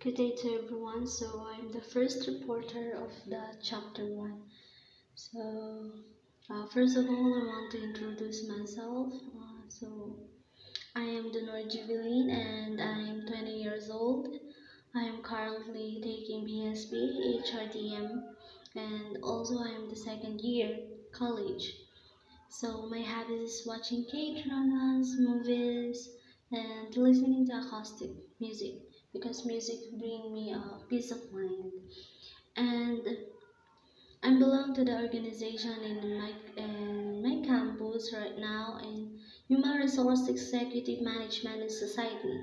Good day to everyone. So I'm the first reporter of the Chapter 1. First of all, I want to introduce myself. I am Denor Jubilin and I'm 20 years old. I am currently taking BSB, HRDM, and also I am the second year college. So my hobbies is watching K-dramas, movies, and listening to acoustic music because music bring me a peace of mind. And I belong to the organization in my campus right now in Human Resource Executive Management and Society.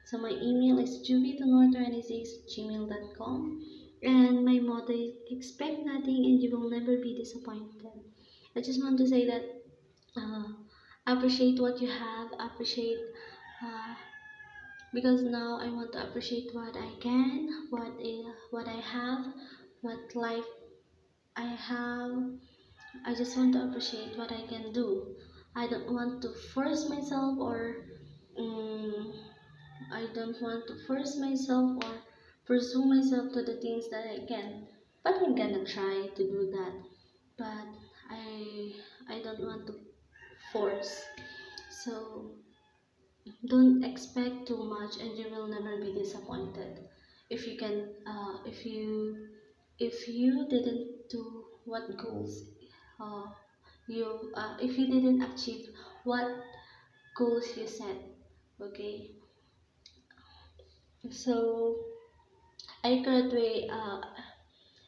So my email is jubitonor26@gmail.com and my motto is expect nothing and you will never be disappointed. I just want to say that uh, appreciate what you have, appreciate uh, because now I want to appreciate what I can, what I have, what life I have. I just want to appreciate what I can do. I don't want to force myself um, I don't want to force myself or pursue myself to the things that I can. But I'm gonna try to do that. But I don't want to force. So don't expect too much and you will never be disappointed. If you can if you didn't do what goals uh, if you didn't achieve what goals you set, okay? So I graduate uh,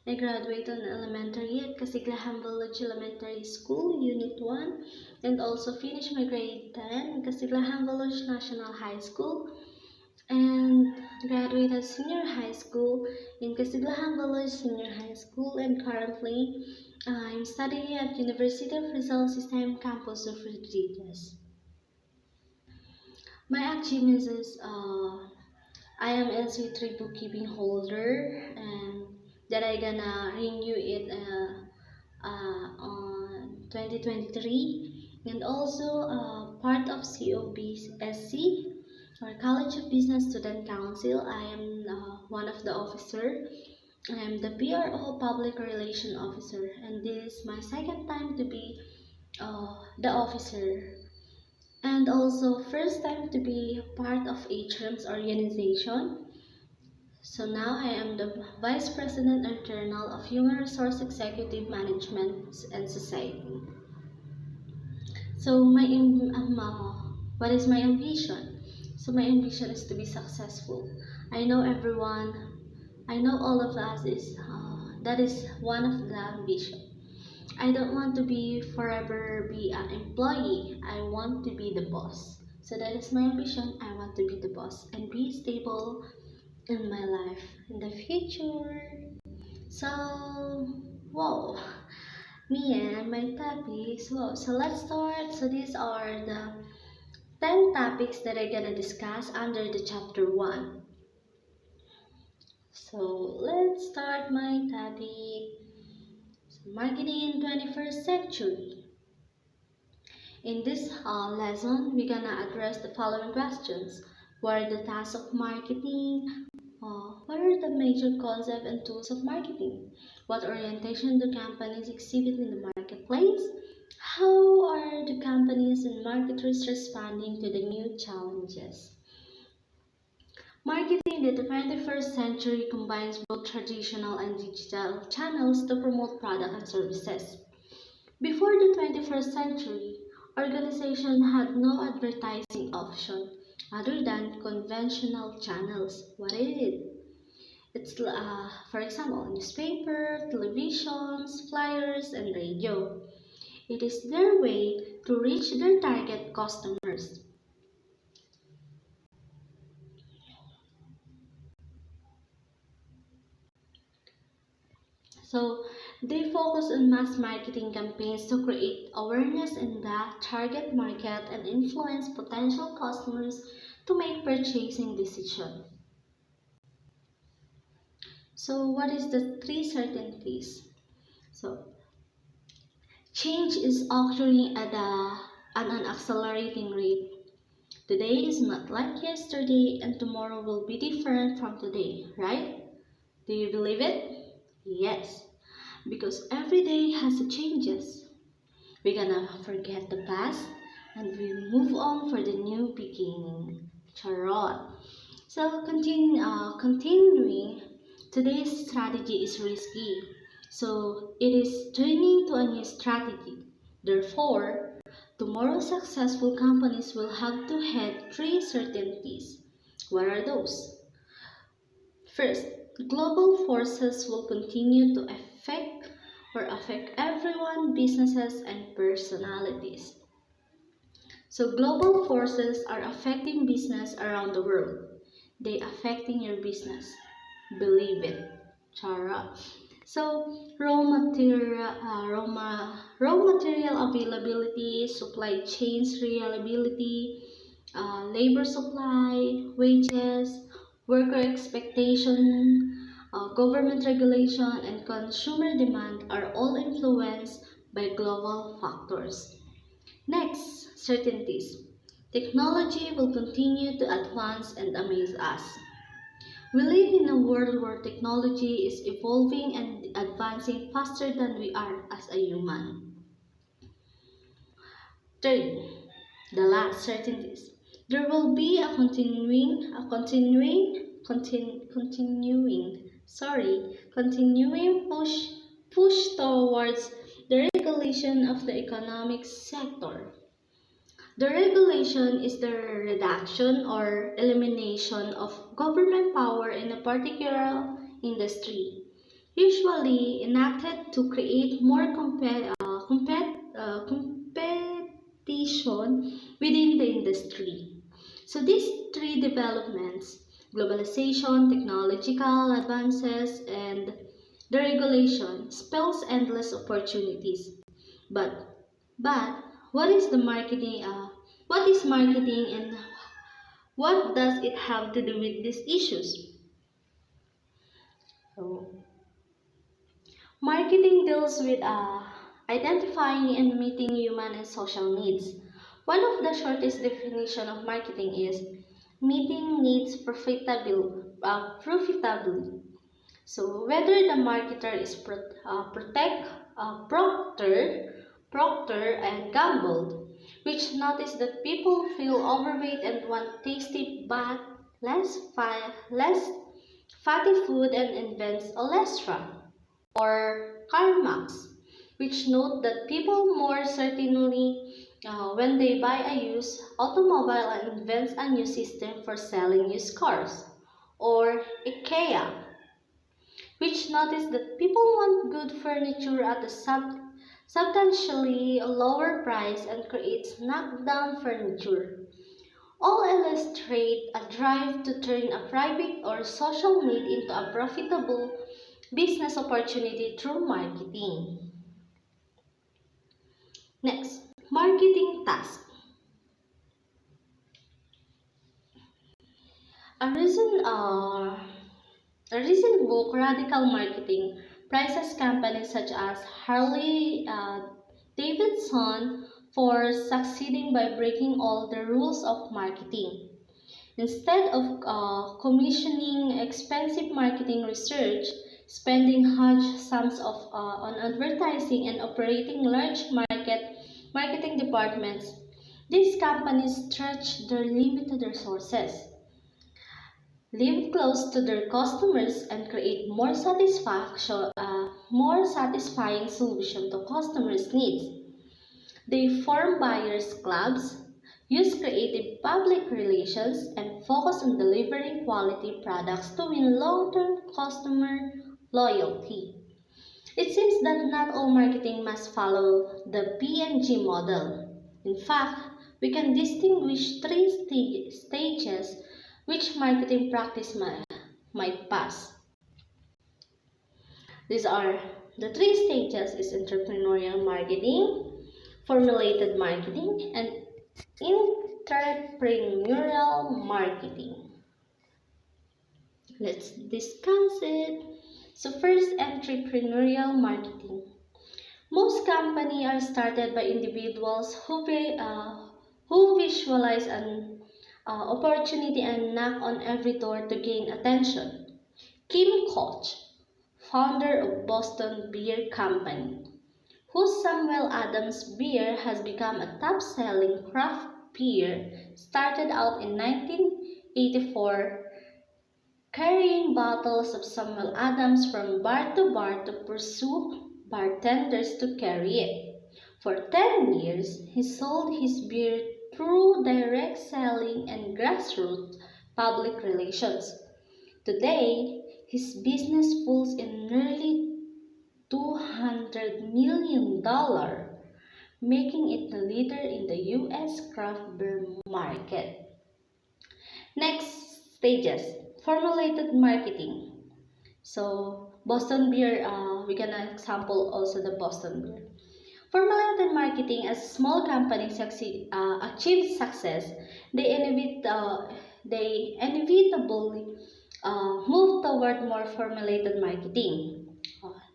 I graduated in elementary at Casiglahan Village Elementary School, Unit 1, and also finished my grade 10 in Casiglahan Village National High School, and graduated senior high school in Casiglahan Village Senior High School, and currently I'm studying at University of Rizal System Campus of Rodriguez. My achievements is I am NC3 bookkeeping holder and that I gonna renew it on 2023, and also part of COBSC or College of Business Student Council. I am one of the officer. I am the PRO Public Relation Officer, and this is my second time to be the officer, and also first time to be part of HRM's organization. So now I am the Vice President and Journal of Human Resource Executive Management and Society. So what is my ambition? So my ambition is to be successful. I know everyone, I know all of us is that is one of the ambition. I don't want to be forever be an employee. I want to be the boss. So that is my ambition. I want to be the boss and be stable in my life in the future. So, wow, me and my topics. Wow, so let's start. So these are the 10 topics that I'm gonna discuss under the chapter 1. So let's start my topic. So, marketing in 21st century. In this lesson, we're gonna address the following questions. What are the tasks of marketing? What are the major concepts and tools of marketing? What orientation do companies exhibit in the marketplace? How are the companies and marketers responding to the new challenges? Marketing in the 21st century combines both traditional and digital channels to promote products and services. Before the 21st century, organizations had no advertising option other than conventional channels. What is it? It's, for example, newspaper, televisions, flyers, and radio. It is their way to reach their target customers. So they focus on mass marketing campaigns to create awareness in the target market and influence potential customers to make purchasing decisions. So what is the three certainties? So change is occurring at an accelerating rate. Today is not like yesterday and tomorrow will be different from today, right? Do you believe it? Yes, because every day has a changes. We're gonna forget the past and we move on for the new beginning. Charot. So continuing, today's strategy is risky. So it is turning to a new strategy. Therefore, tomorrow's successful companies will have to head three certainties. What are those? First, global forces will continue to affect everyone, businesses, and personalities. So global forces are affecting business around the world. They affecting your business. Believe it. Chara. So raw material availability, supply chains reliability, labor supply, wages, worker expectation, government regulation, and consumer demand are all influenced by global factors. Next, certainties. Technology will continue to advance and amaze us. We live in a world where technology is evolving and advancing faster than we are as a human. Third, the last certainties. There will be a continuing push towards the regulation of the economic sector. The regulation is the reduction or elimination of government power in a particular industry, usually enacted to create more competition within the industry. So these three developments, globalization, technological advances, and the regulation, spells endless opportunities. But but what is the marketing? What is marketing and what does it have to do with these issues? So, marketing deals with identifying and meeting human and social needs. One of the shortest definition of marketing is meeting needs profitably. So whether the marketer is Procter and Gamble, which notice that people feel overweight and want tasty but less fatty food and invents Olestra, or CarMax, which note that people more certainly when they buy a used automobile and invents a new system for selling used cars, or IKEA, which noticed that people want good furniture at a substantially lower price and creates knockdown furniture. All illustrate a drive to turn a private or social need into a profitable business opportunity through marketing. Next, marketing task. A recent, uh, a recent book, Radical Marketing, prizes companies such as Harley Davidson for succeeding by breaking all the rules of marketing. Instead of commissioning expensive marketing research, spending huge sums on advertising and operating large marketing departments, these companies stretch their limited resources, live close to their customers, and create more satisfying solution to customers' needs. They form buyers clubs, use creative public relations, and focus on delivering quality products to win long-term customer loyalty. It seems that not all marketing must follow the P&G model. In fact, we can distinguish three stages which marketing practice might pass. These are the three stages is entrepreneurial marketing, formulated marketing, and entrepreneurial marketing. Let's discuss it. So first, entrepreneurial marketing. Most companies are started by individuals who visualize opportunity and knock on every door to gain attention. Kim Koch, founder of Boston Beer Company, whose Samuel Adams beer has become a top-selling craft beer, started out in 1984 carrying bottles of Samuel Adams from bar to pursue bartenders to carry it. For 10 years, he sold his beer through direct selling and grassroots public relations. Today, his business pulls in nearly $200 million, making it the leader in the U.S. craft beer market. Next stages, formulated marketing. So Boston beer, we're gonna example also the Boston beer. Formulated marketing, as small companies achieve success, they inevitably move toward more formulated marketing.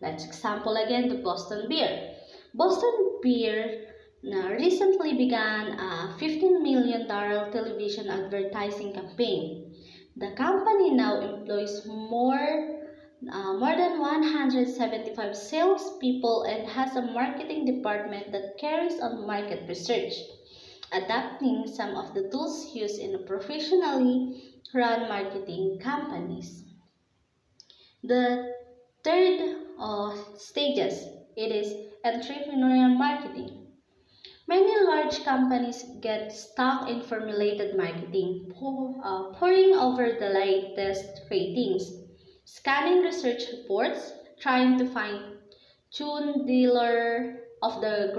Let's example again the Boston beer. Boston beer recently began a $15 million television advertising campaign. The company now employs more than 175 salespeople and has a marketing department that carries on market research, adapting some of the tools used in professionally run marketing companies. The third stages, it is entrepreneurial marketing. Many large companies get stuck in formulated marketing, poring over the latest ratings, scanning research reports, trying to find tune dealer of the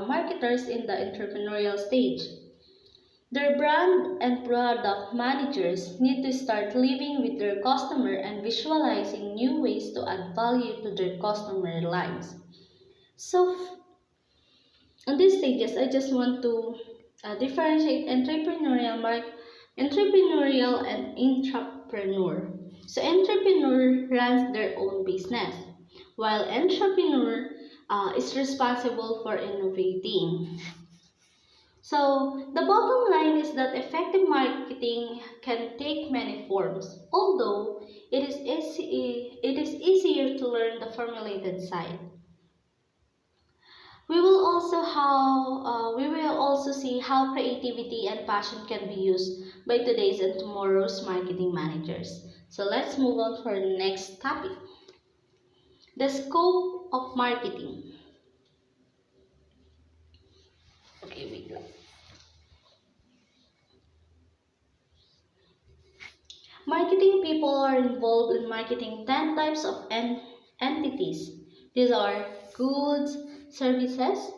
marketers in the entrepreneurial stage. Their brand and product managers need to start living with their customer and visualizing new ways to add value to their customer lives. So, on these stages, I just want to differentiate entrepreneurial and intrapreneur. So, entrepreneur runs their own business, while entrepreneur is responsible for innovating. So, the bottom line is that effective marketing can take many forms, although it is easier to learn the formulated side. We will also see how creativity and passion can be used by today's and tomorrow's marketing managers. So let's move on for the next topic. The scope of marketing. Okay, wait lang. Marketing people are involved in marketing 10 types of entities. These are goods, services,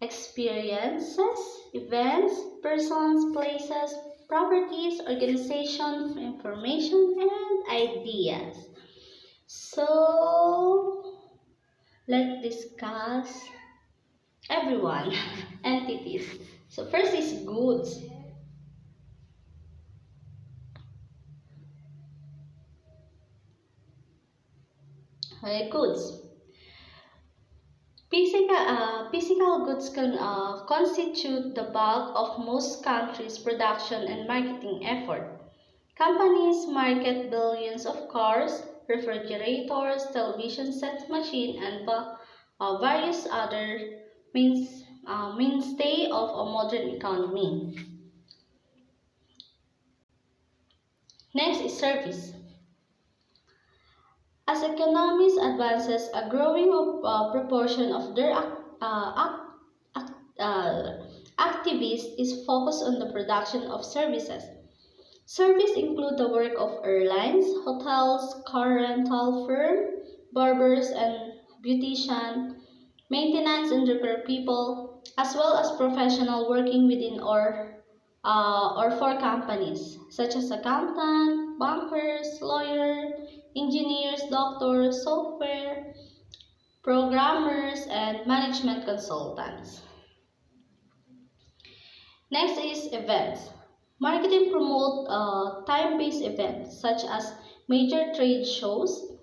experiences, events, persons, places, properties, organization, information, and ideas. So, let's discuss everyone, entities. So, first is goods. Goods. Physical goods constitute the bulk of most countries' production and marketing effort. Companies market billions of cars, refrigerators, television sets, machines, and various other mainstay of a modern economy. Next is service. As economies advances, a growing proportion of their activists is focused on the production of services. Service include the work of airlines, hotels, car rental firm, barbers and beautician, maintenance and repair people, as well as professional working within or for companies, such as accountant, bankers, lawyer, engineers, doctors, software, programmers, and management consultants. Next is events. Marketing promote time-based events such as major trade shows,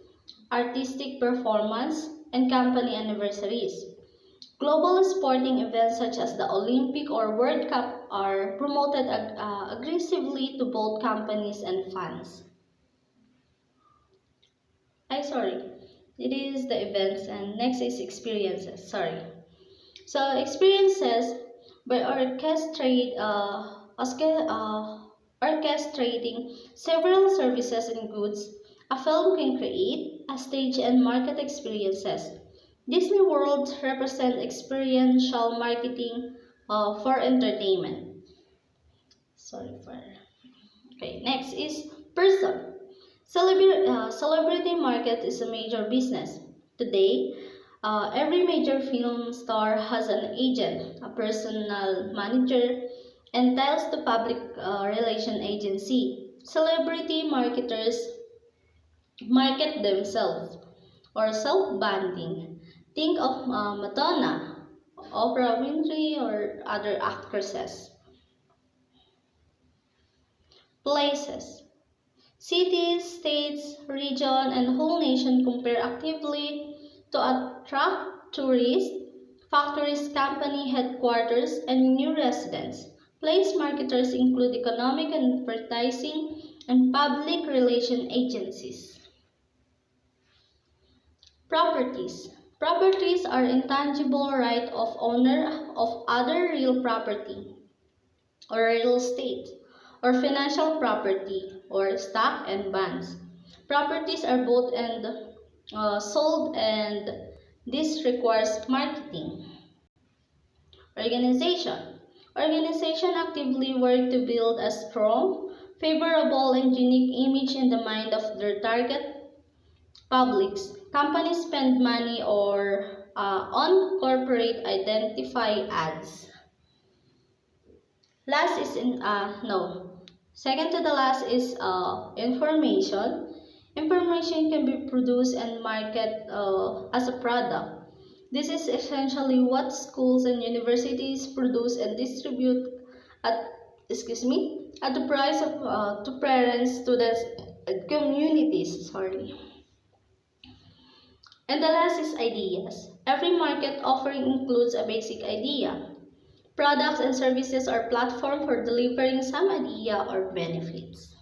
artistic performance, and company anniversaries. Global sporting events such as the Olympic or World Cup are promoted aggressively to both companies and fans. Sorry. It is the events and next is experiences. Sorry. So experiences by orchestrating several services and goods, a film can create, a stage and market experiences. Disney World represent experiential marketing for entertainment. Sorry for. Okay, next is person. Celebrity market is a major business. Today, every major film star has an agent, a personal manager, and ties to public relation agency. Celebrity marketers market themselves or self-branding. Think of Madonna, Oprah Winfrey, or other actresses. Places. Cities, states, region, and whole nation compare actively to attract tourists, factories, company headquarters, and new residents. Place marketers include economic and advertising and public relation agencies. Properties. Properties are intangible right of owner of other real property or real estate, or financial property, or stock and bonds. Properties are bought and sold, and this requires marketing. Organization. Organization actively work to build a strong, favorable, and unique image in the mind of their target publics. Companies spend money or on corporate identify ads. Last is in no. Second to the last is information. Information can be produced and marketed as a product. This is essentially what schools and universities produce and distribute at at the price of to parents, students, and communities. Sorry. And the last is ideas. Every market offering includes a basic idea. Products and services are platform for delivering some idea or benefits.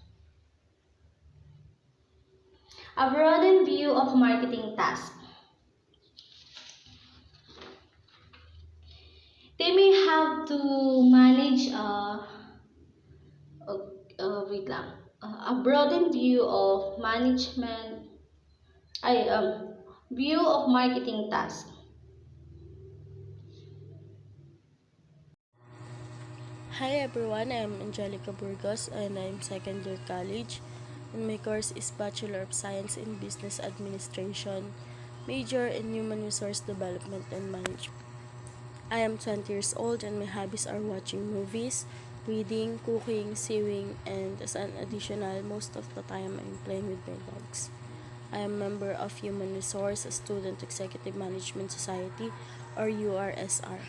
A broadened view of marketing tasks. They may have to manage wait lang. A broadened view of management I view of marketing tasks. Hi everyone, I'm Angelica Burgos and I'm second year college. And my course is Bachelor of Science in Business Administration, major in Human Resource Development and Management. I am 20 years old and my hobbies are watching movies, reading, cooking, sewing, and as an additional, most of the time I'm playing with my dogs. I am a member of Human Resource Student Executive Management Society or URSR.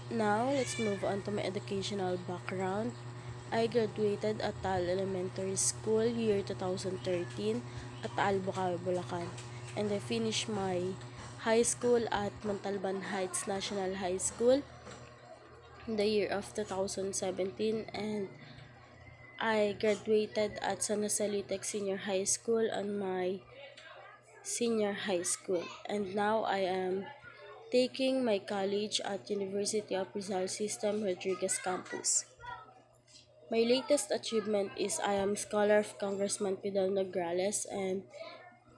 Now, let's move on to my educational background. I graduated at Tal Elementary School year 2013 at Taal, Bukawi, Bulacan. And I finished my high school at Montalban Heights National High School in the year of 2017, and I graduated at San Jose Litec Senior High School on my senior high school. And now I am taking my college at University of Rizal System Rodriguez Campus. My latest achievement is I am Scholar of Congressman Fidel Nograles, and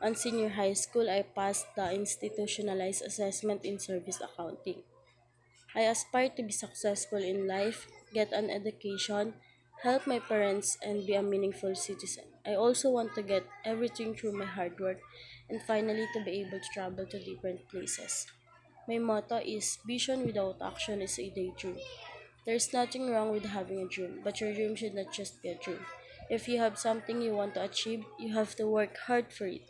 on senior high school I passed the institutionalized assessment in service accounting. I aspire to be successful in life, get an education, help my parents, and be a meaningful citizen. I also want to get everything through my hard work and finally to be able to travel to different places. My motto is vision without action is a daydream. There's nothing wrong with having a dream, but your dream should not just be a dream. If you have something you want to achieve, you have to work hard for it.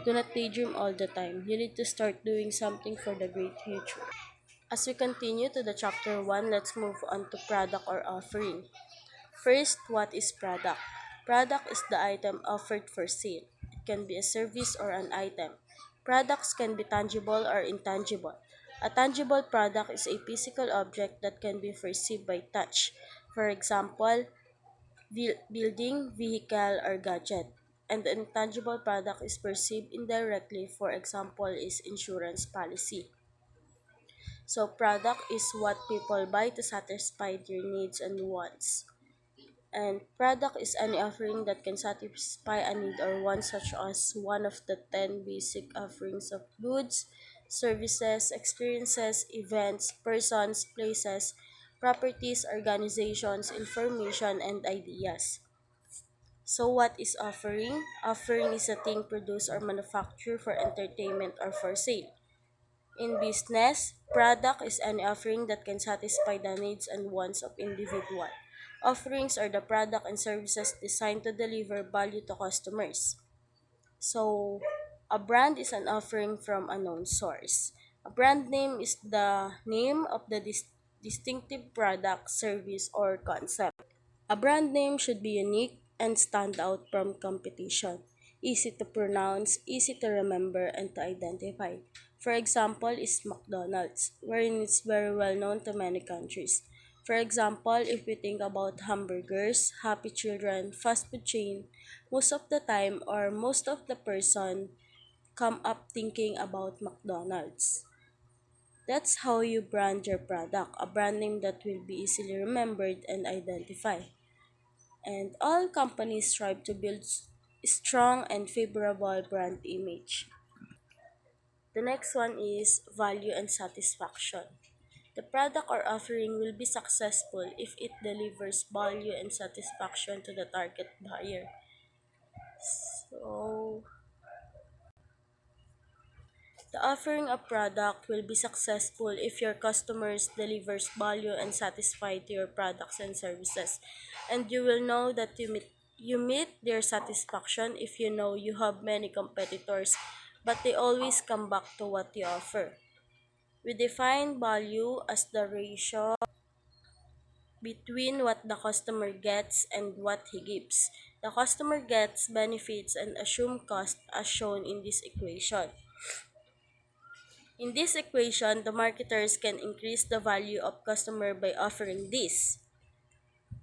Do not daydream all the time. You need to start doing something for the great future. As we continue to the chapter 1, let's move on to product or offering. First, what is product? Product is the item offered for sale. It can be a service or an item. Products can be tangible or intangible. A tangible product is a physical object that can be perceived by touch. For example, building, vehicle, or gadget. And an intangible product is perceived indirectly, for example, is insurance policy. So product is what people buy to satisfy their needs and wants. And product is any offering that can satisfy a need or want, such as one of the 10 basic offerings of goods, services, experiences, events, persons, places, properties, organizations, information, and ideas. So what is offering? Offering is a thing produced or manufactured for entertainment or for sale. In business, product is any offering that can satisfy the needs and wants of individual. Offerings are the product and services designed to deliver value to customers. So, a brand is an offering from a known source. A brand name is the name of the distinctive product, service, or concept. A brand name should be unique and stand out from competition, easy to pronounce, easy to remember, and to identify. For example, is McDonald's, wherein it's very well known to many countries. For example, if we think about hamburgers, happy children, fast food chain, most of the time or most of the person come up thinking about McDonald's. That's how you brand your product, a brand name that will be easily remembered and identified. And all companies strive to build strong and favorable brand image. The next one is value and satisfaction. The product or offering will be successful if it delivers value and satisfaction to the target buyer. So, the offering of product will be successful if your customers delivers value and satisfied to your products and services. And you will know that you meet their satisfaction if you know you have many competitors, but they always come back to what you offer. We define value as the ratio between what the customer gets and what he gives. The customer gets benefits and assumed cost as shown in this equation. In this equation, the marketers can increase the value of customer by offering this.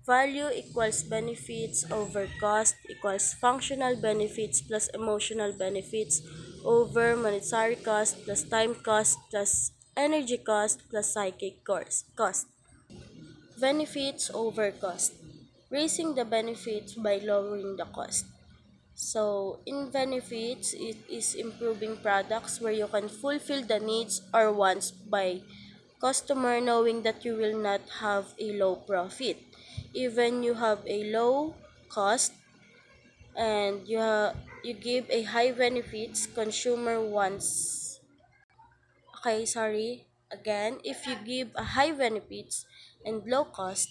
Value equals benefits over cost equals functional benefits plus emotional benefits over monetary cost plus time cost plus energy cost plus psychic cost. Benefits over cost. Raising the benefits by lowering the cost. So, in benefits, it is improving products where you can fulfill the needs or wants by customer knowing that you will not have a low profit. Even you have a low cost and you give a high benefits, consumer wants. Okay, sorry. Again, if you give a high benefits and low cost,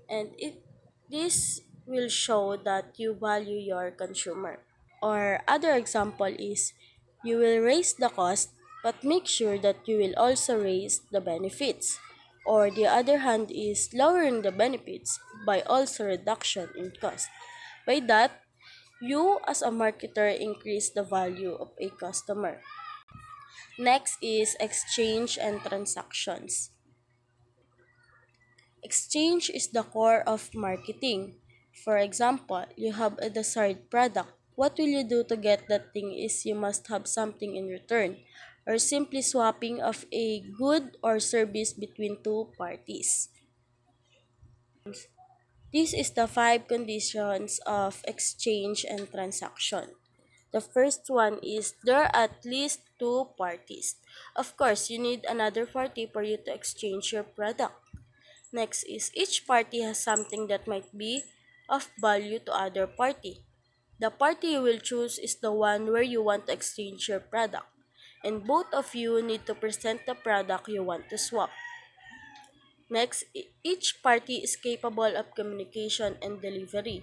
and it this will show that you value your consumer. Or other example is you will raise the cost but make sure that you will also raise the benefits. Or the other hand is lowering the benefits by also reduction in cost. By that, you as a marketer increase the value of a customer. Next is exchange and transactions. Exchange is the core of marketing. For example, you have a desired product. What will you do to get that thing is you must have something in return, or simply swapping of a good or service between two parties. This is the five conditions of exchange and transaction. The first one is there are at least two parties. Of course, you need another party for you to exchange your product. Next is each party has something that might be of value to other party. The party you will choose is the one where you want to exchange your product, and both of you need to present the product you want to swap. Next, each party is capable of communication and delivery.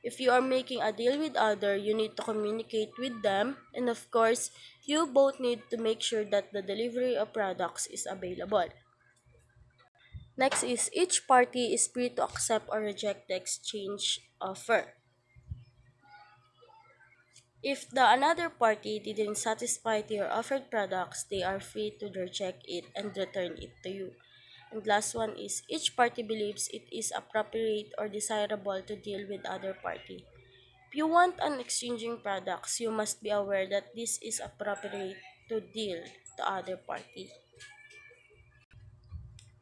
If you are making a deal with other, you need to communicate with them, and of course, you both need to make sure that the delivery of products is available. Next is each party is free to accept or reject the exchange offer. If the another party didn't satisfy to your offered products, they are free to reject it and return it to you. And last one is each party believes it is appropriate or desirable to deal with other party. If you want an exchanging products, you must be aware that this is appropriate to deal to other party.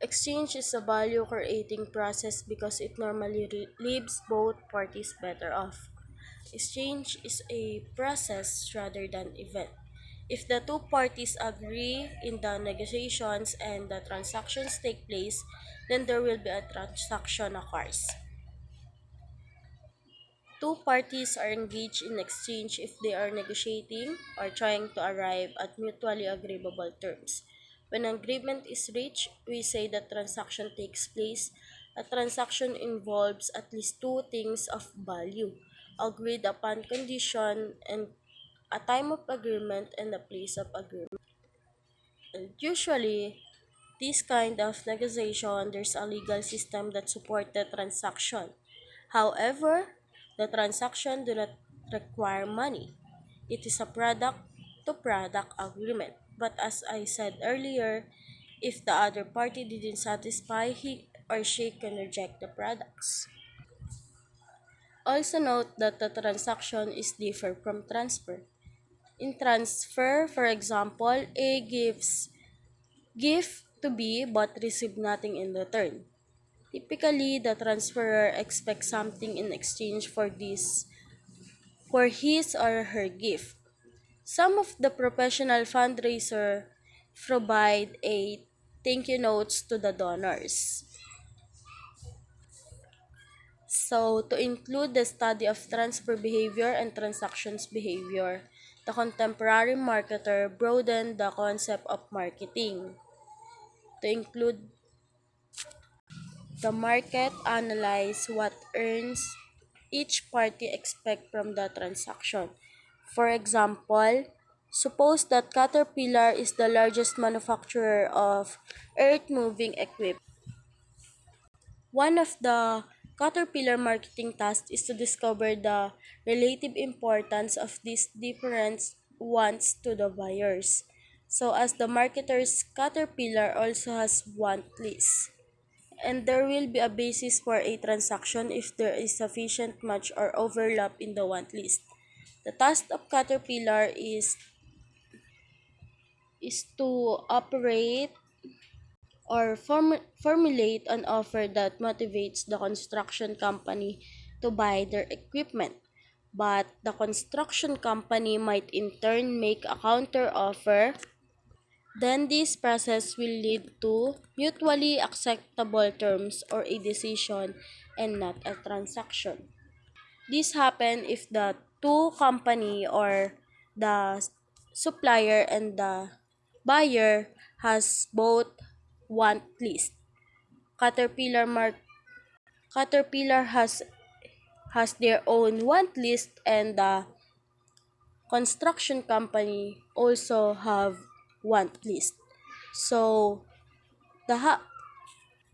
Exchange is a value creating process because it normally leaves both parties better off. Exchange is a process rather than event. If the two parties agree in the negotiations and the transactions take place, then there will be a transaction occurs. Two parties are engaged in exchange if they are negotiating or trying to arrive at mutually agreeable terms. When agreement is reached, we say that transaction takes place. A transaction involves at least two things of value, agreed upon condition and a time of agreement and a place of agreement. And usually, this kind of negotiation, there's a legal system that support the transaction. However, the transaction do not require money. It is a product to product agreement. But as I said earlier, if the other party didn't satisfy, he or she can reject the products. Also note that the transaction is different from transfer. In transfer, for example, A gives gift to B but receive nothing in return. Typically, the transferor expects something in exchange for his or her gift. Some of the professional fundraiser provide a thank you notes to the donors. So, to include the study of transfer behavior and transactions behavior, the contemporary marketer broadened the concept of marketing to include the market analyze what earns each party expect from the transaction. For example, suppose that Caterpillar is the largest manufacturer of earth-moving equipment. One of the Caterpillar marketing tasks is to discover the relative importance of these different wants to the buyers. So as the marketers, Caterpillar also has want list. And there will be a basis for a transaction if there is sufficient match or overlap in the want list. The task of Caterpillar is to operate or formulate an offer that motivates the construction company to buy their equipment. But the construction company might in turn make a counter offer. Then this process will lead to mutually acceptable terms or a decision and not a transaction. This happen if the two company or the supplier and the buyer has both want list. Caterpillar Mark Caterpillar has their own want list and the construction company also have want list. So the ha-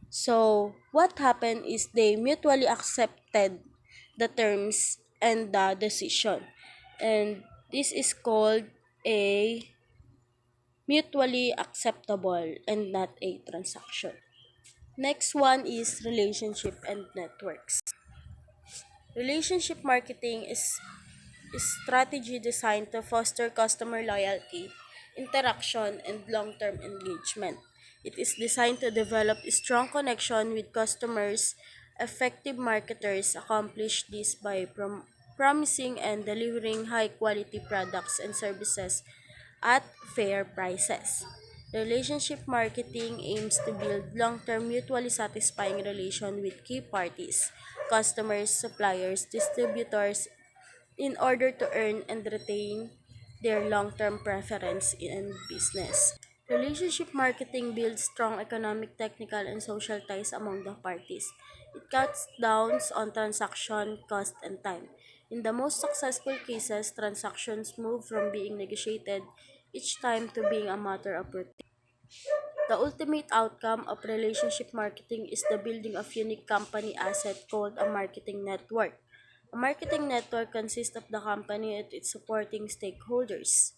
so what happened is they mutually accepted the terms and the decision. And this is called a mutually acceptable and not a transaction. Next one is relationship and networks. Relationship marketing is strategy designed to foster customer loyalty, interaction, and long-term engagement. It is designed to develop a strong connection with customers. Effective marketers accomplish this by promising and delivering high-quality products and services at fair prices. Relationship marketing aims to build long-term mutually satisfying relation with key parties, customers, suppliers, distributors, in order to earn and retain their long-term preference in business. Relationship marketing builds strong economic, technical, and social ties among the parties. It cuts down on transaction cost and time. In the most successful cases, transactions move from being negotiated each time to being a matter of routine. The ultimate outcome of relationship marketing is the building of unique company asset called a marketing network. A marketing network consists of the company and its supporting stakeholders,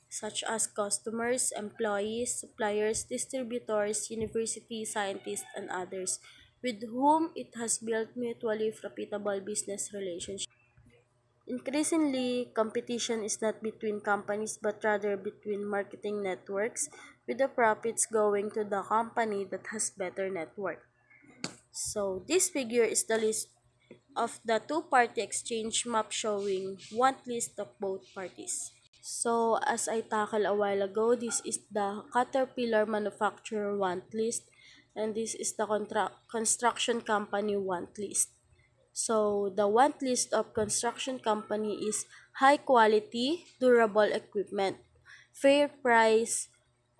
such as customers, employees, suppliers, distributors, university scientists, and others, with whom it has built mutually profitable business relationships. Increasingly, competition is not between companies but rather between marketing networks, with the profits going to the company that has better network. So, this figure is the list of the two-party exchange map showing want list of both parties. So, as I tackled a while ago, this is the Caterpillar manufacturer want list, and this is the construction company want list. So, the want list of construction company is high quality, durable equipment, fair price,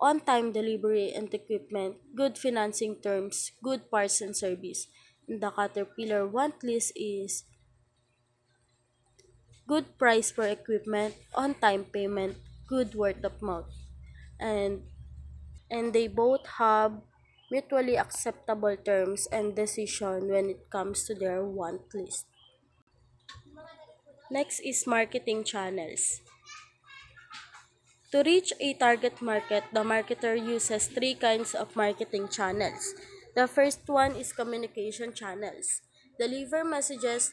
on-time delivery and equipment, good financing terms, good parts and service. And the Caterpillar want list is good price for equipment, on-time payment, good word of mouth. And they both have mutually acceptable terms and decision when it comes to their want list. Next is marketing channels. To reach a target market, the marketer uses three kinds of marketing channels. The first one is communication channels. Deliver messages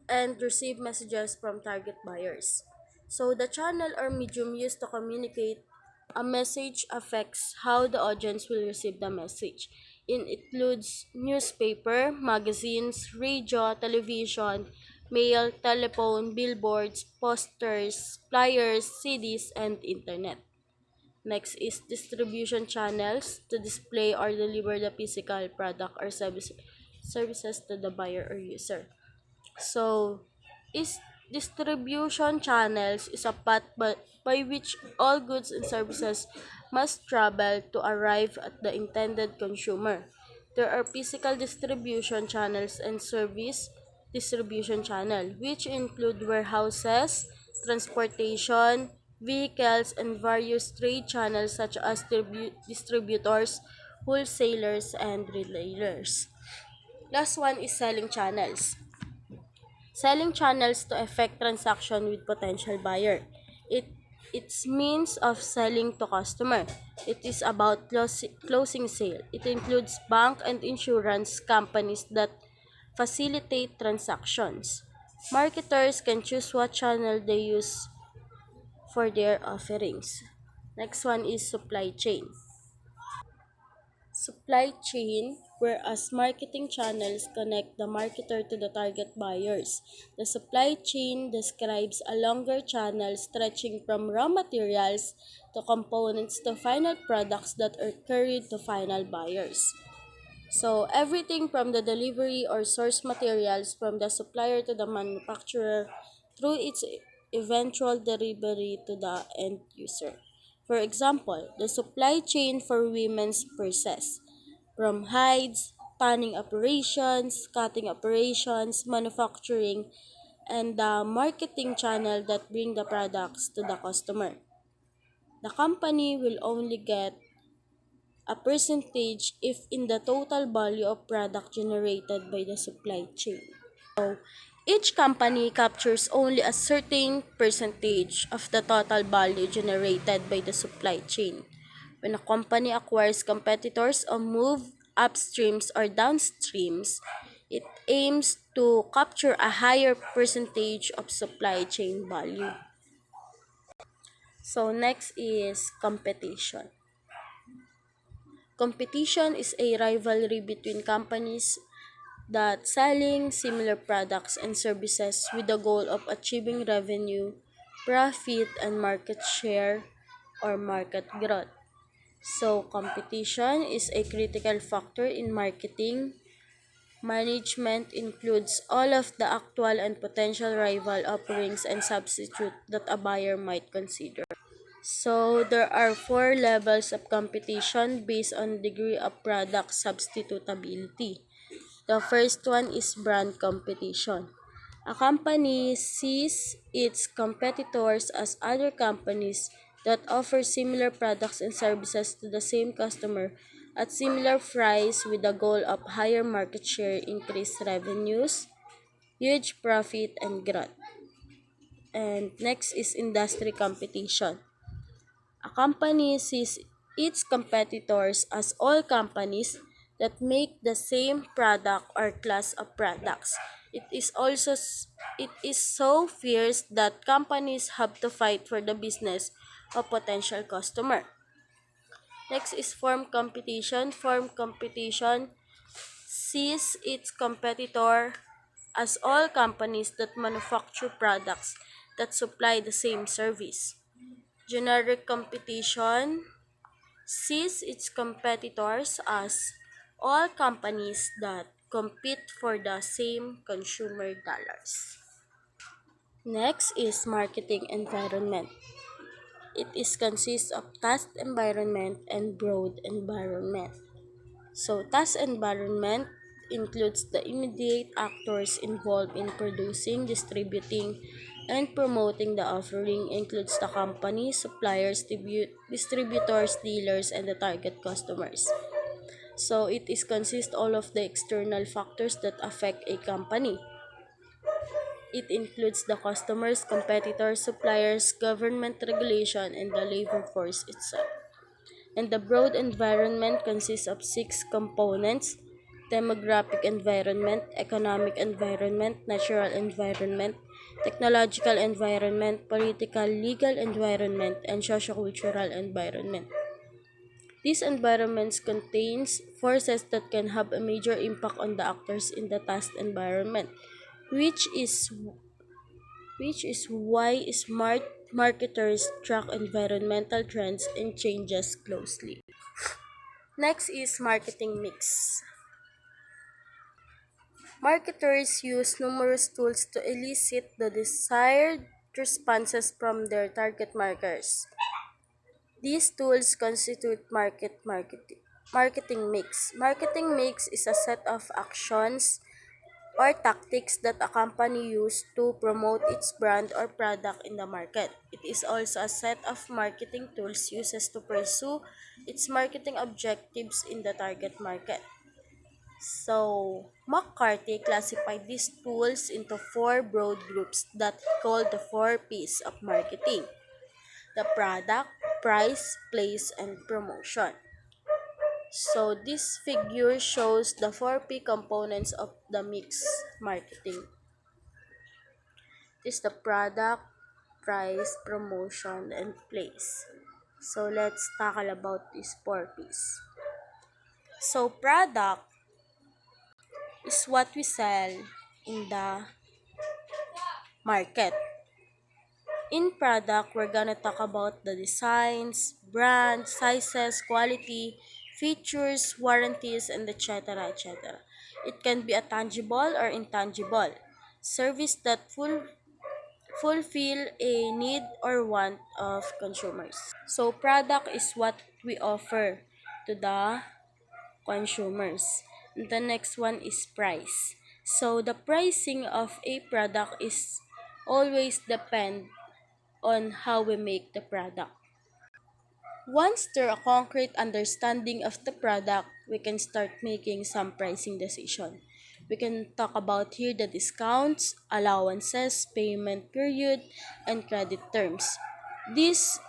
and receive messages from target buyers. So the channel or medium used to communicate a message affects how the audience will receive the message. It includes newspaper, magazines, radio, television, mail, telephone, billboards, posters, flyers, CDs, and internet. Next is distribution channels to display or deliver the physical product or services to the buyer or user. So, is distribution channels is a path by which all goods and services must travel to arrive at the intended consumer. There are physical distribution channels and service distribution channel, which include warehouses, transportation, vehicles, and various trade channels such as distributors, wholesalers, and retailers. Last one is selling channels. Selling channels to effect transaction with potential buyer. It it's means of selling to customer. It is about closing sale. It includes bank and insurance companies that facilitate transactions. Marketers can choose what channel they use for their offerings. Next one is supply chain. Supply chain, whereas marketing channels connect the marketer to the target buyers. The supply chain describes a longer channel stretching from raw materials to components to final products that are carried to final buyers. So, everything from the delivery or source materials from the supplier to the manufacturer through its eventual delivery to the end user. For example, the supply chain for women's purses, from hides, tanning operations, cutting operations, manufacturing, and the marketing channel that bring the products to the customer. The company will only get a percentage if in the total value of product generated by the supply chain. So, each company captures only a certain percentage of the total value generated by the supply chain. When a company acquires competitors or move upstreams or downstreams, it aims to capture a higher percentage of supply chain value. So next is competition. Competition is a rivalry between companies that selling similar products and services with the goal of achieving revenue, profit, and market share or market growth. So, competition is a critical factor in marketing. Management includes all of the actual and potential rival offerings and substitute that a buyer might consider. So, there are four levels of competition based on degree of product substitutability. The first one is brand competition. A company sees its competitors as other companies that offer similar products and services to the same customer at similar price with the goal of higher market share, increased revenues, huge profit, and growth. And next is industry competition. A company sees its competitors as all companies that make the same product or class of products. It is so fierce that companies have to fight for the business of potential customer. Next is form competition. Form competition sees its competitor as all companies that manufacture products that supply the same service. Generic competition sees its competitors as all companies that compete for the same consumer dollars. Next is marketing environment. It is consists of task environment and broad environment. So task environment includes the immediate actors involved in producing, distributing, and promoting the offering, includes the company, suppliers, distributors, dealers, and the target customers. So it is consist all of the external factors that affect a company. It includes the customers, competitors, suppliers, government regulation, and the labor force itself. And the broad environment consists of six components: demographic environment, economic environment, natural environment, technological environment, political, legal environment, and sociocultural environment. These environments contains forces that can have a major impact on the actors in the task environment, which is which is why smart marketers track environmental trends and changes closely. Next is marketing mix. Marketers use numerous tools to elicit the desired responses from their target marketers. These tools constitute marketing mix. Marketing mix is a set of actions or tactics that a company uses to promote its brand or product in the market. It is also a set of marketing tools uses to pursue its marketing objectives in the target market. So, McCarthy classified these tools into four broad groups that he called the four P's of marketing: the product, price, place, and promotion. So, this figure shows the four P components of the mix marketing. It is the product, price, promotion, and place. So, let's tackle about these four P's. So, product is what we sell in the market. In product, we're gonna talk about the designs, brands, sizes, quality, features, warranties, and etc. etc. It can be a tangible or intangible service that fulfill a need or want of consumers. So product is what we offer to the consumers. The next one is price. So the pricing of a product is always depend on how we make the product. Once there a concrete understanding of the product, we can start making some pricing decision. We can talk about here the discounts, allowances, payment period, and credit terms. This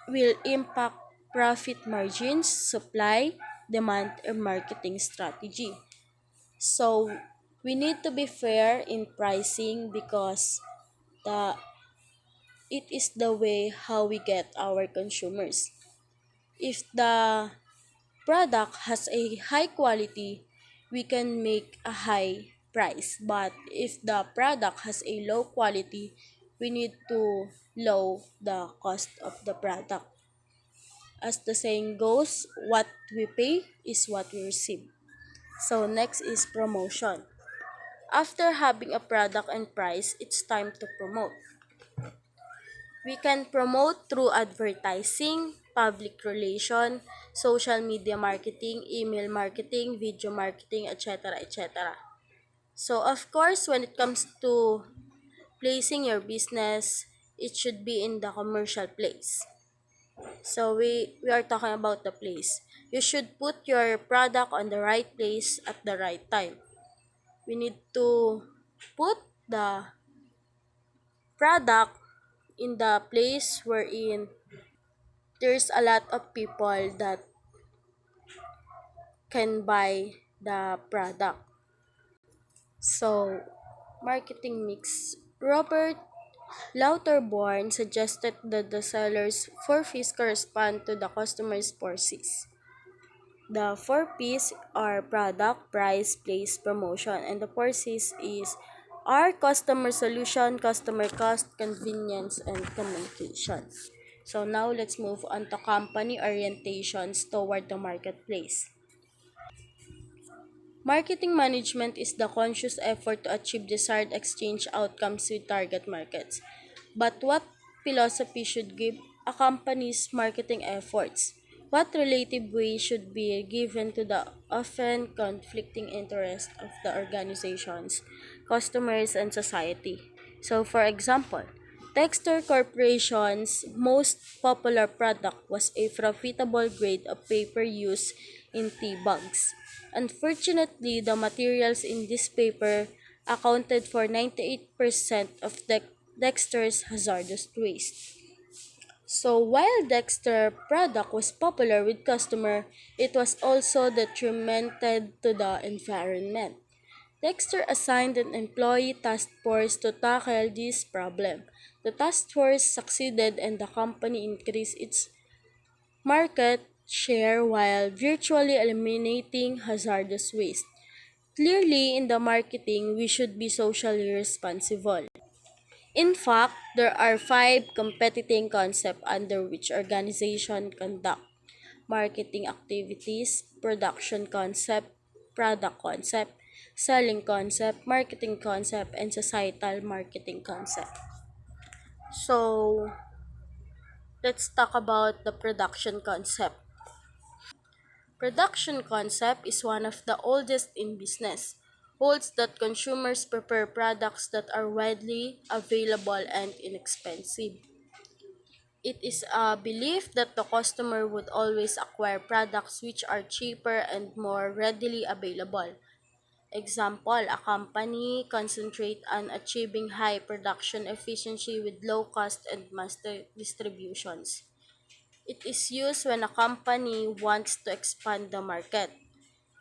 will impact profit margins, supply, demand, and marketing strategy. So we need to be fair in pricing because the it is the way how we get our consumers. If the product has a high quality, we can make a high price. But if the product has a low quality, we need to low the cost of the product. As the saying goes, what we pay is what we receive. So next is promotion. After having a product and price, it's time to promote. We can promote through advertising, public relation, social media marketing, email marketing, video marketing, etc. etc. So, of course, when it comes to placing your business, it should be in the commercial place. So we are talking about the place. You should put your product on the right place at the right time. We need to put the product in the place wherein there's a lot of people that can buy the product. So, marketing mix. Robert Lauterborn suggested that the seller's four P's correspond to the customer's four C's. The four P's are product, price, place, promotion, and the four C's is our customer solution, customer cost, convenience, and communication. So now let's move on to company orientations toward the marketplace. Marketing management is the conscious effort to achieve desired exchange outcomes with target markets. But what philosophy should give a company's marketing efforts? What relative weight should be given to the often conflicting interests of the organizations, customers, and society? So, for example, Dexter Corporation's most popular product was a profitable grade of paper used in tea bags. Unfortunately, the materials in this paper accounted for 98% of Dexter's hazardous waste. So while Dexter product was popular with customer, it was also detrimental to the environment. Dexter assigned an employee task force to tackle this problem. The task force succeeded and the company increased its market share while virtually eliminating hazardous waste. Clearly, in the marketing, we should be socially responsible. In fact, there are five competing concepts under which organizations conduct marketing activities: production concept, product concept, selling concept, marketing concept, and societal marketing concept. So, let's talk about the production concept. Production concept is one of the oldest in business. Holds that consumers prefer products that are widely available and inexpensive. It is a belief that the customer would always acquire products which are cheaper and more readily available. Example, a company concentrate on achieving high production efficiency with low cost and mass distributions. It is used when a company wants to expand the market.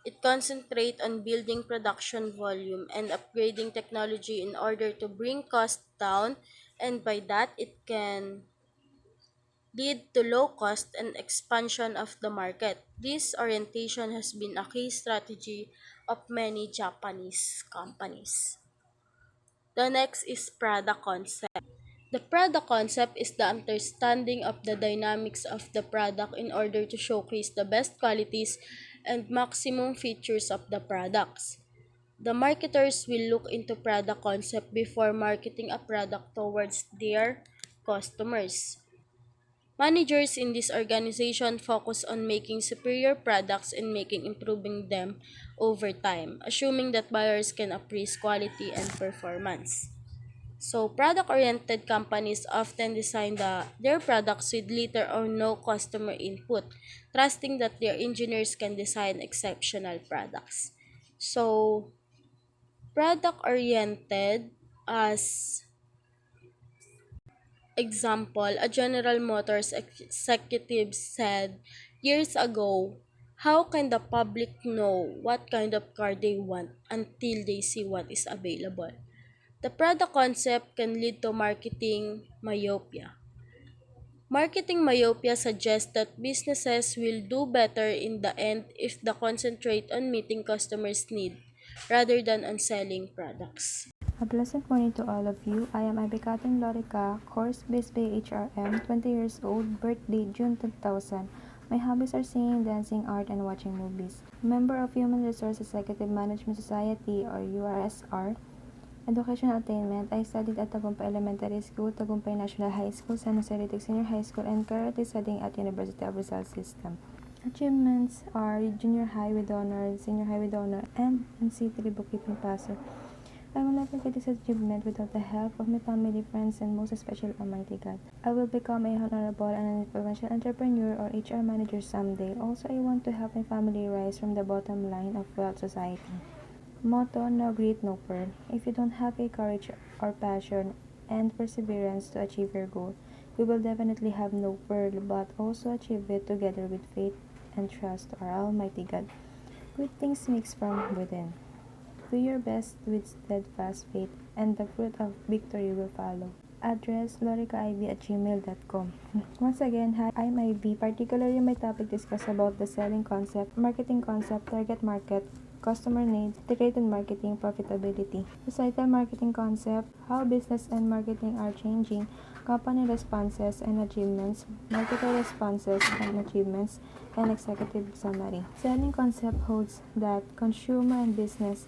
It concentrates on building production volume and upgrading technology in order to bring costs down, and by that it can lead to low cost and expansion of the market. This orientation has been a key strategy of many Japanese companies. The next is product concept. The product concept is the understanding of the dynamics of the product in order to showcase the best qualities and maximum features of the products. The marketers will look into product concept before marketing a product towards their customers. Managers in this organization focus on making superior products and making improving them over time, assuming that buyers can appraise quality and performance. So, product-oriented companies often design their products with little or no customer input, trusting that their engineers can design exceptional products. So, product-oriented as example, a General Motors executive said years ago, how can the public know what kind of car they want until they see what is available? The product concept can lead to marketing myopia. Marketing myopia suggests that businesses will do better in the end if they concentrate on meeting customers' needs rather than on selling products. A pleasant morning to all of you. I am Abikatin Lorica, course based by HRM, 20 years old, birthday June 2000. My hobbies are singing, dancing, art, and watching movies. Member of Human Resource Executive Management Society or URSR. Educational attainment, I studied at Tagumpay Elementary School, Tagumpay National High School, San Jose Ritic Senior High School, and currently studying at University of Rizal System. Achievements are junior high with honor, senior high with honor, and NC3 bookkeeping paso. I will never get this achievement without the help of my family, friends, and most especially Almighty God. I will become a honorable and an influential entrepreneur or HR manager someday. Also, I want to help my family rise from the bottom line of wealth society. Motto: no greed, no pearl. If you don't have a courage or passion and perseverance to achieve your goal, you will definitely have no pearl, but also achieve it together with faith and trust to our Almighty God. Good things mix from within. Do your best with steadfast faith, and the fruit of victory will follow. Address: loricaib@gmail.com. Once again, hi, I'm IB. Particularly, my topic discuss about the selling concept, marketing concept, target market, customer needs, integrated marketing, profitability. Societal marketing concept: how business and marketing are changing, company responses and achievements, marketer responses and achievements, and executive summary. Selling concept holds that consumer and business,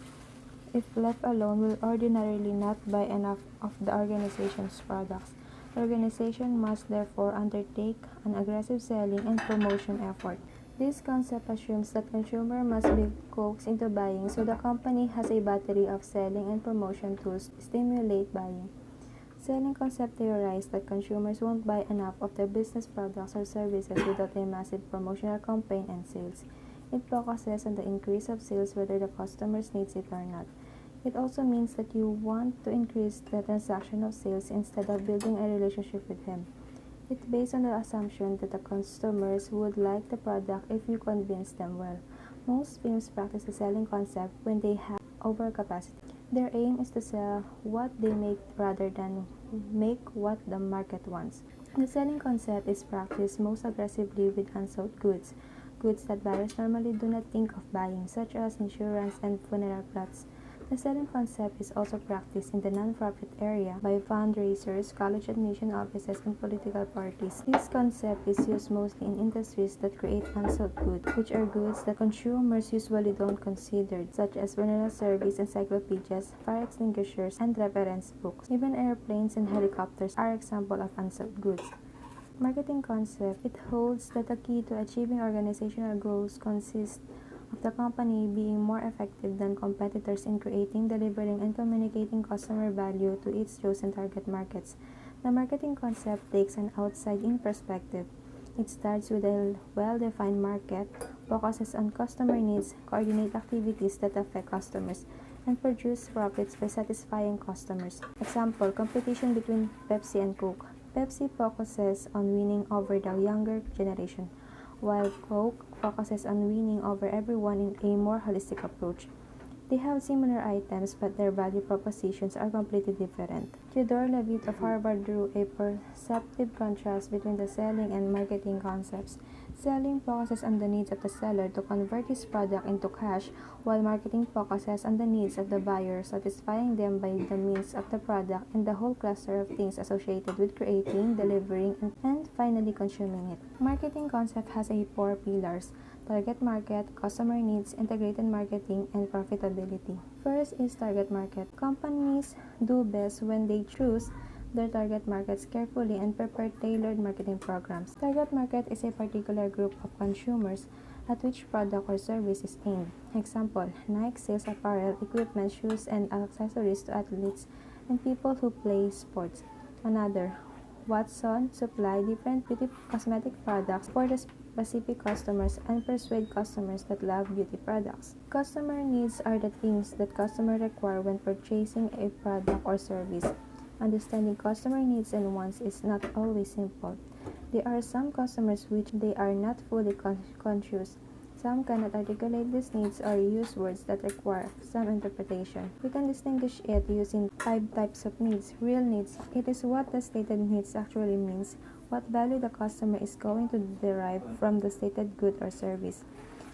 if left alone, will ordinarily not buy enough of the organization's products. The organization must therefore undertake an aggressive selling and promotion effort. This concept assumes that consumer must be coaxed into buying, so the company has a battery of selling and promotion tools to stimulate buying. Selling concept theorized that consumers won't buy enough of their business products or services without a massive promotional campaign and sales. It focuses on the increase of sales whether the customers needs it or not. It also means that you want to increase the transaction of sales instead of building a relationship with him. It's based on the assumption that the customers would like the product if you convince them well. Most firms practice the selling concept when they have overcapacity. Their aim is to sell what they make rather than make what the market wants. The selling concept is practiced most aggressively with unsold goods, goods that buyers normally do not think of buying, such as insurance and funeral plots. The selling concept is also practiced in the nonprofit area by fundraisers, college admission offices, and political parties. This concept is used mostly in industries that create unsold goods, which are goods that consumers usually don't consider, such as funeral service, encyclopedias, fire extinguishers, and reference books. Even airplanes and helicopters are examples of unsold goods. Marketing concept: it holds that the key to achieving organizational goals consists of the company being more effective than competitors in creating, delivering, and communicating customer value to its chosen target markets. The marketing concept takes an outside-in perspective. It starts with a well-defined market, focuses on customer needs, coordinates activities that affect customers, and produce profits by satisfying customers. Example: competition between Pepsi and Coke. Pepsi focuses on winning over the younger generation, while Coke focuses on winning over everyone in a more holistic approach. They have similar items, but their value propositions are completely different. Theodore Levitt of Harvard drew a perceptive contrast between the selling and marketing concepts. Selling focuses on the needs of the seller to convert his product into cash, while marketing focuses on the needs of the buyer, satisfying them by the means of the product and the whole cluster of things associated with creating, delivering, and finally consuming it. Marketing concept has four pillars: target market, customer needs, integrated marketing, and profitability. First is target market. Companies do best when they choose their target markets carefully and prepare tailored marketing programs. Target market is a particular group of consumers at which product or service is aimed. Example: Nike sells apparel, equipment, shoes, and accessories to athletes and people who play sports. Another: Watson supply different beauty cosmetic products for the specific customers and persuade customers that love beauty products. Customer needs are the things that customers require when purchasing a product or service. Understanding customer needs and wants is not always simple. There are some customers which they are not fully conscious. Some cannot articulate these needs or use words that require some interpretation. We can distinguish it using 5 types of needs. Real needs: it is what the stated needs actually means, what value the customer is going to derive from the stated good or service.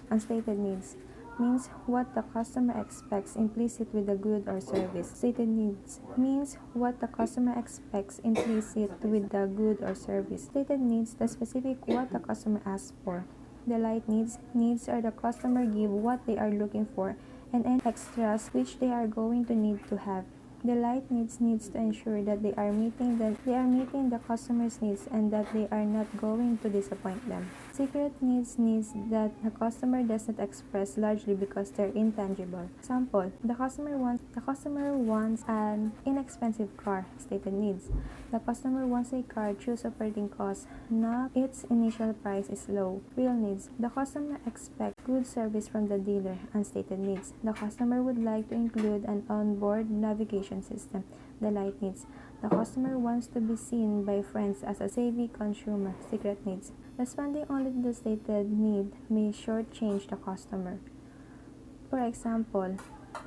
Unstated needs means what the customer expects implicit with the good or service. Stated needs means what the customer expects implicit with the good or service. Stated needs: the specific what the customer asks for. Delight needs are the customer give what they are looking for and any extras which they are going to need to have. Delight needs to ensure that they are meeting the customer's needs and that they are not going to disappoint them. Secret needs that the customer does not express largely because they're intangible. Example, the customer wants an inexpensive car, stated needs. The customer wants a car, choose operating costs, not its initial price is low. Real needs. The customer expects good service from the dealer, unstated needs. The customer would like to include an onboard navigation system. The light needs. The customer wants to be seen by friends as a savvy consumer, secret needs. Responding only to the stated need may shortchange the customer. For example,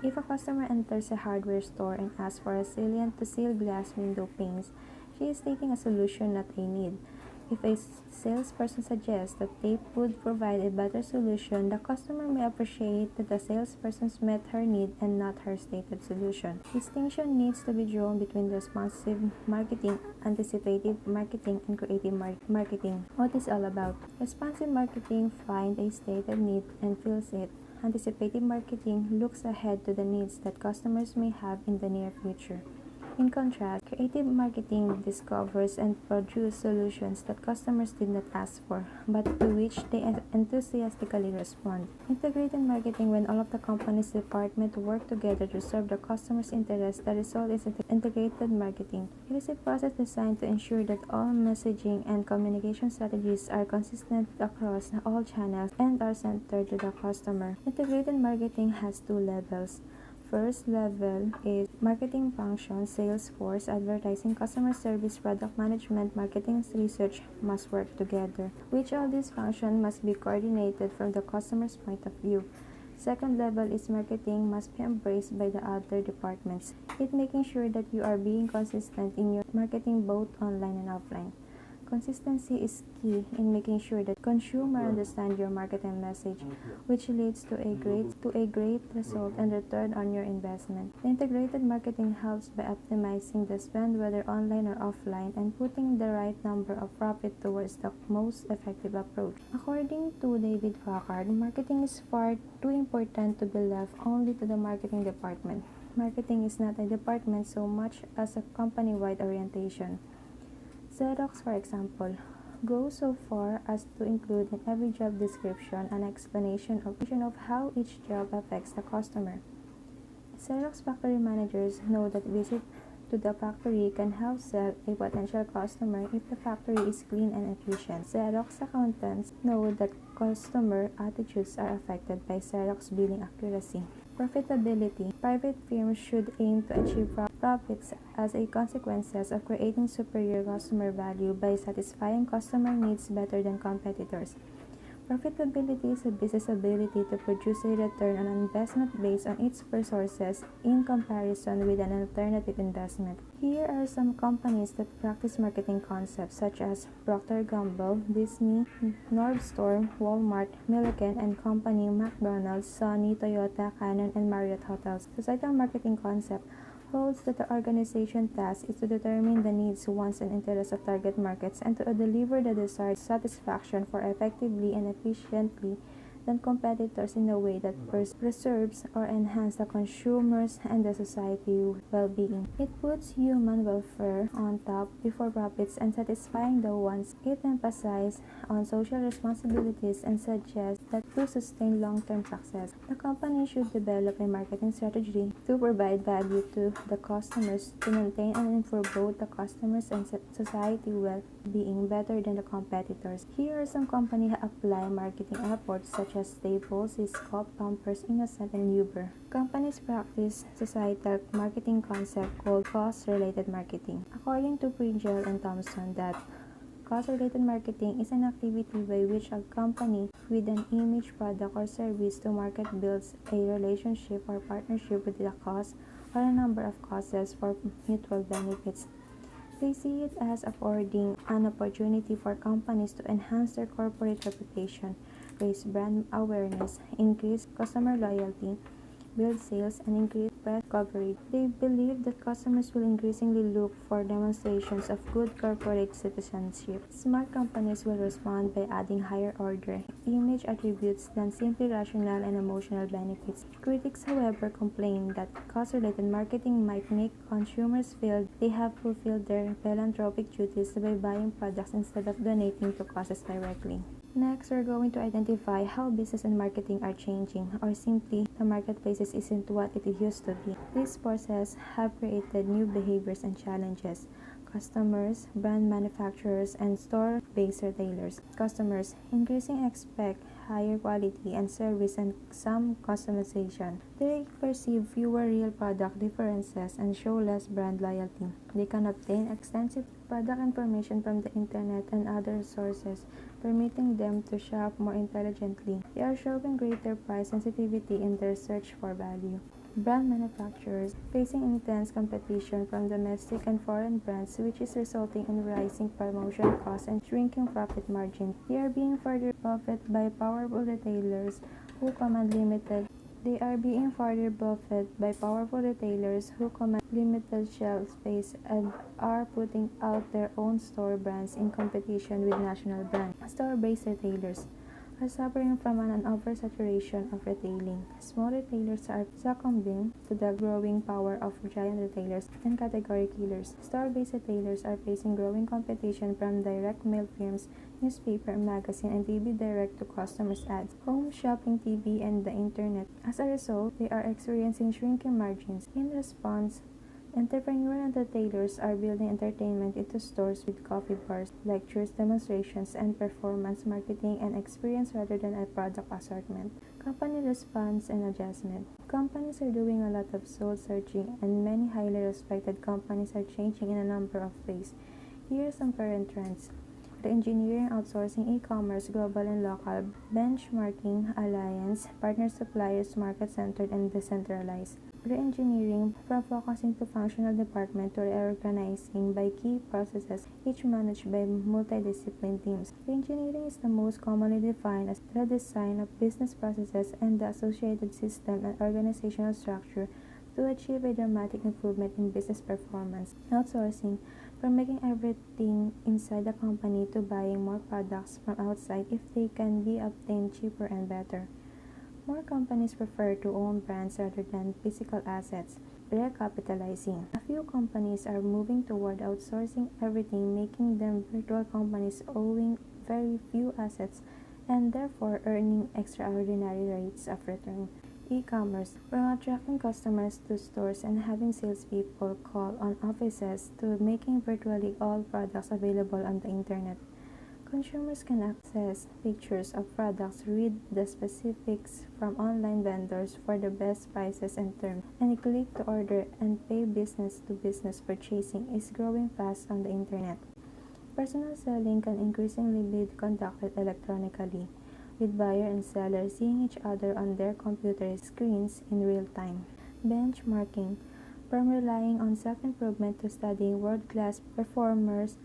if a customer enters a hardware store and asks for a sealant to seal glass window panes, she is stating a solution, not a need. If a salesperson suggests that tape would provide a better solution, the customer may appreciate that the salesperson met her need and not her stated solution. Distinction needs to be drawn between responsive marketing, anticipative marketing, and creative marketing. What is all about? Responsive marketing finds a stated need and fills it. Anticipative marketing looks ahead to the needs that customers may have in the near future. In contrast, creative marketing discovers and produces solutions that customers did not ask for, but to which they enthusiastically respond. Integrated marketing, when all of the company's departments work together to serve the customer's interests, the result is integrated marketing. It is a process designed to ensure that all messaging and communication strategies are consistent across all channels and are centered to the customer. Integrated marketing has two levels. First level is marketing functions, sales force, advertising, customer service, product management, marketing research must work together, which all these functions must be coordinated from the customer's point of view. Second level is marketing must be embraced by the other departments, it making sure that you are being consistent in your marketing both online and offline. Consistency is key in making sure that consumers understand your marketing message, which leads to a great result and return on your investment. Integrated marketing helps by optimizing the spend whether online or offline and putting the right number of profit towards the most effective approach. According to David Packard, marketing is far too important to be left only to the marketing department. Marketing is not a department so much as a company-wide orientation. Xerox, for example, goes so far as to include in every job description an explanation of how each job affects the customer. Xerox factory managers know that visit to the factory can help sell a potential customer if the factory is clean and efficient. Xerox accountants know that customer attitudes are affected by Xerox billing accuracy. Profitability. Private firms should aim to achieve profits as a consequence of creating superior customer value by satisfying customer needs better than competitors. Profitability is a business ability to produce a return on investment based on its resources in comparison with an alternative investment. Here are some companies that practice marketing concepts such as Procter & Gamble, Disney, Nordstrom, Walmart, Milliken and Company, McDonald's, Sony, Toyota, Canon, and Marriott Hotels. Societal marketing concept holds that the organization task is to determine the needs, wants, and interests of target markets and to deliver the desired satisfaction for effectively and efficiently than competitors in a way that preserves or enhances the consumers and the society well-being. It puts human welfare on top before profits and satisfying the wants. It emphasizes on social responsibilities and suggests that to sustain long-term success, the company should develop a marketing strategy to provide value to the customers to maintain and improve both the customers and society well-being better than the competitors. Here are some companies that apply marketing efforts such as Staples, Scope, Pampers, Innocent, and Uber. Companies practice societal marketing concept called cost-related marketing. According to Pringel and Thompson, that cost-related marketing is an activity by which a company with an image, product, or service to market builds a relationship or partnership with the cost or a number of causes for mutual benefits. They see it as affording an opportunity for companies to enhance their corporate reputation, raise brand awareness, increase customer loyalty, build sales, and increase press coverage. They believe that customers will increasingly look for demonstrations of good corporate citizenship. Smart companies will respond by adding higher order image attributes than simply rational and emotional benefits. Critics, however, complain that cost-related marketing might make consumers feel they have fulfilled their philanthropic duties by buying products instead of donating to causes directly. Next, we're going to identify how business and marketing are changing, or simply, the marketplaces isn't what it used to be. These forces have created new behaviors and challenges. Customers, brand manufacturers, and store-based retailers. Customers increasingly expect higher quality and service and some customization. They perceive fewer real product differences and show less brand loyalty. They can obtain extensive product information from the internet and other sources, permitting them to shop more intelligently. They are showing greater price sensitivity in their search for value. Brand manufacturers facing intense competition from domestic and foreign brands, which is resulting in rising promotion costs and shrinking profit margins. They are being further buffeted by powerful retailers who command limited they are being further buffeted by powerful retailers who command limited shelf space and are putting out their own store brands in competition with national brands. Store-based retailers are suffering from an oversaturation of retailing. Small retailers are succumbing to the growing power of giant retailers and category killers. Store-based retailers are facing growing competition from direct mail firms, newspaper, magazine, and TV direct-to-customers ads, home shopping TV, and the internet. As a result, they are experiencing shrinking margins. In response, entrepreneurs and retailers are building entertainment into stores with coffee bars, lectures, demonstrations, and performance marketing and experience rather than a product assortment. Company response and adjustment. Companies are doing a lot of soul searching, and many highly respected companies are changing in a number of ways. Here are some current trends. Engineering, outsourcing, e-commerce, global and local, benchmarking, alliance, partner suppliers, market-centered and decentralized. Re-engineering, from focusing to functional department to reorganizing by key processes, each managed by multidisciplinary teams. Re-engineering is the most commonly defined as the design of business processes and the associated system and organizational structure to achieve a dramatic improvement in business performance. Outsourcing, from making everything inside the company to buying more products from outside if they can be obtained cheaper and better. More companies prefer to own brands rather than physical assets. Recapitalizing. A few companies are moving toward outsourcing everything, making them virtual companies owning very few assets and therefore earning extraordinary rates of return. E-commerce, from attracting customers to stores and having salespeople call on offices to making virtually all products available on the internet. Consumers can access pictures of products, read the specifics from online vendors for the best prices and terms, and click to order and pay. Business-to-business purchasing is growing fast on the internet. Personal selling can increasingly be conducted electronically, with buyer and seller seeing each other on their computer screens in real time. Benchmarking, from relying on self-improvement to studying world-class performers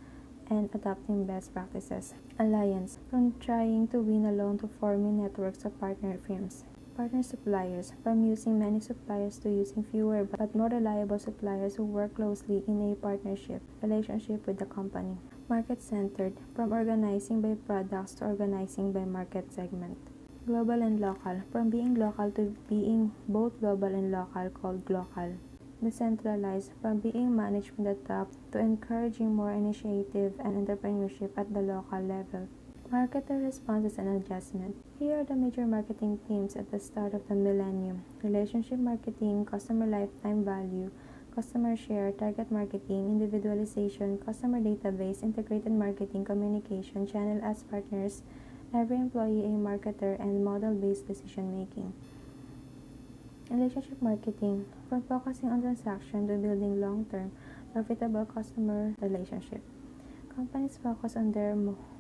and adopting best practices. Alliance, from trying to win alone to forming networks of partner firms. Partner suppliers, from using many suppliers to using fewer but more reliable suppliers who work closely in a partnership relationship with the company. Market-centered, from organizing by products to organizing by market segment. Global and local, from being local to being both global and local called glocal. Decentralized, from being managed from the top to encouraging more initiative and entrepreneurship at the local level. Marketer responses and adjustment. Here are the major marketing themes at the start of the millennium: relationship marketing, customer lifetime value, customer share, target marketing, individualization, customer database, integrated marketing, communication, channel as partners, every employee a marketer, and model-based decision making. Relationship marketing, from focusing on transaction to building long-term, profitable customer relationship. Companies focus on their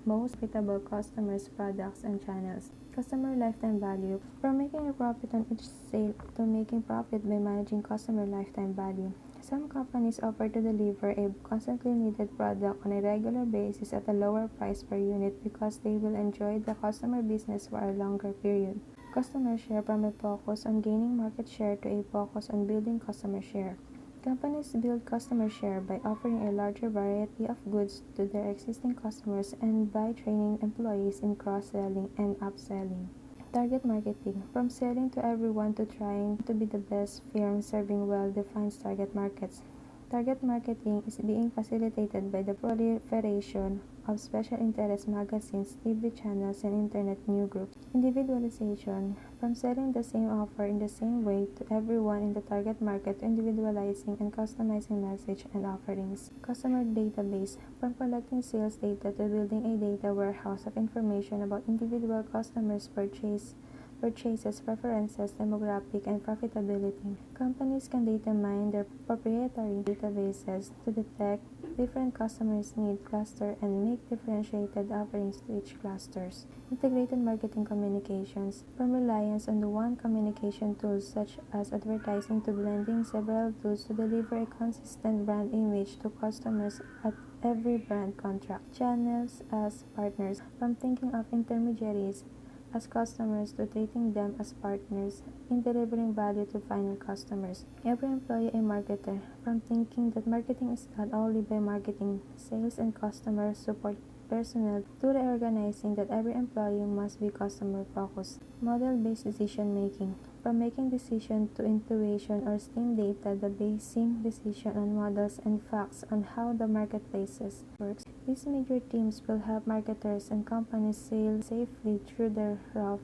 most profitable customers, products, and channels. Customer lifetime value, from making a profit on each sale to making profit by managing customer lifetime value. Some companies offer to deliver a constantly needed product on a regular basis at a lower price per unit because they will enjoy the customer business for a longer period. Customer share, from a focus on gaining market share to a focus on building customer share. Companies build customer share by offering a larger variety of goods to their existing customers and by training employees in cross-selling and upselling. Target marketing, from selling to everyone to trying to be the best firm serving well-defined target markets. Target marketing is being facilitated by the proliferation of special interest magazines, TV channels, and internet news groups. Individualization, from selling the same offer in the same way to everyone in the target market to individualizing and customizing message and offerings. Customer database, from collecting sales data to building a data warehouse of information about individual customers' purchases, preferences, demographic, and profitability. Companies can data mine their proprietary databases to detect different customers' need cluster and make differentiated offerings to each clusters. Integrated marketing communications, from reliance on the one communication tools such as advertising to blending several tools to deliver a consistent brand image to customers at every brand contract. Channels as partners, from thinking of intermediaries as customers to treating them as partners in delivering value to final customers. Every employee a marketer, from thinking that marketing is done only by marketing, sales, and customer support personnel to reorganizing that every employee must be customer focused. Model-based decision making, from making decision to intuition or steam data, the basing decision on models and facts on how the marketplaces works. These major teams will help marketers and companies sail safely through the rough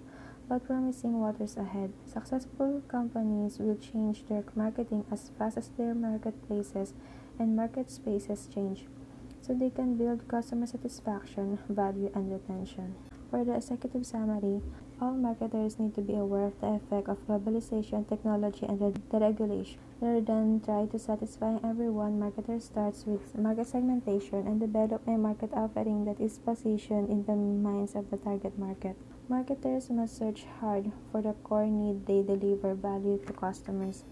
but promising waters ahead. Successful companies will change their marketing as fast as their marketplaces and market spaces change, so they can build customer satisfaction, value, and retention. For the executive summary, all marketers need to be aware of the effect of globalization, technology, and deregulation. Rather than try to satisfy everyone, marketer starts with market segmentation and develop a market offering that is positioned in the minds of the target market. Marketers must search hard for the core need they deliver value to customers.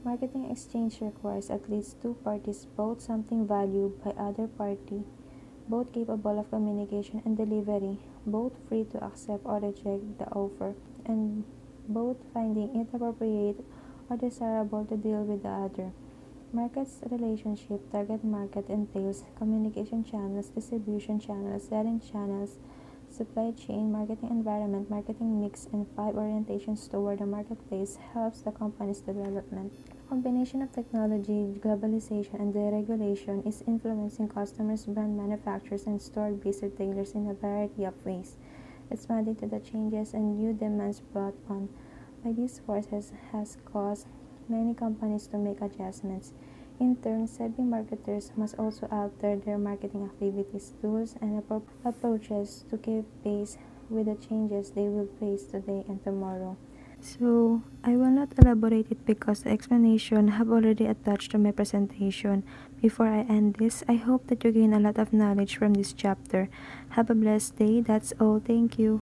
Marketing exchange requires at least two parties, both something valued by other party, both capable of communication and delivery, both free to accept or reject the offer, and both finding it appropriate or desirable to deal with the other. Market's relationship, target market entails communication channels, distribution channels, selling channels, supply chain, marketing environment, marketing mix, and five orientations toward the marketplace helps the company's development. The combination of technology, globalization, and deregulation is influencing customers, brand manufacturers, and store-based retailers in a variety of ways, responding to the changes and new demands brought on by these forces has caused many companies to make adjustments. In turn, savvy marketers must also alter their marketing activities, tools, and approaches to keep pace with the changes they will face today and tomorrow. So, I will not elaborate it because the explanation have already attached to my presentation. Before I end this, I hope that you gain a lot of knowledge from this chapter. Have a blessed day. That's all. Thank you.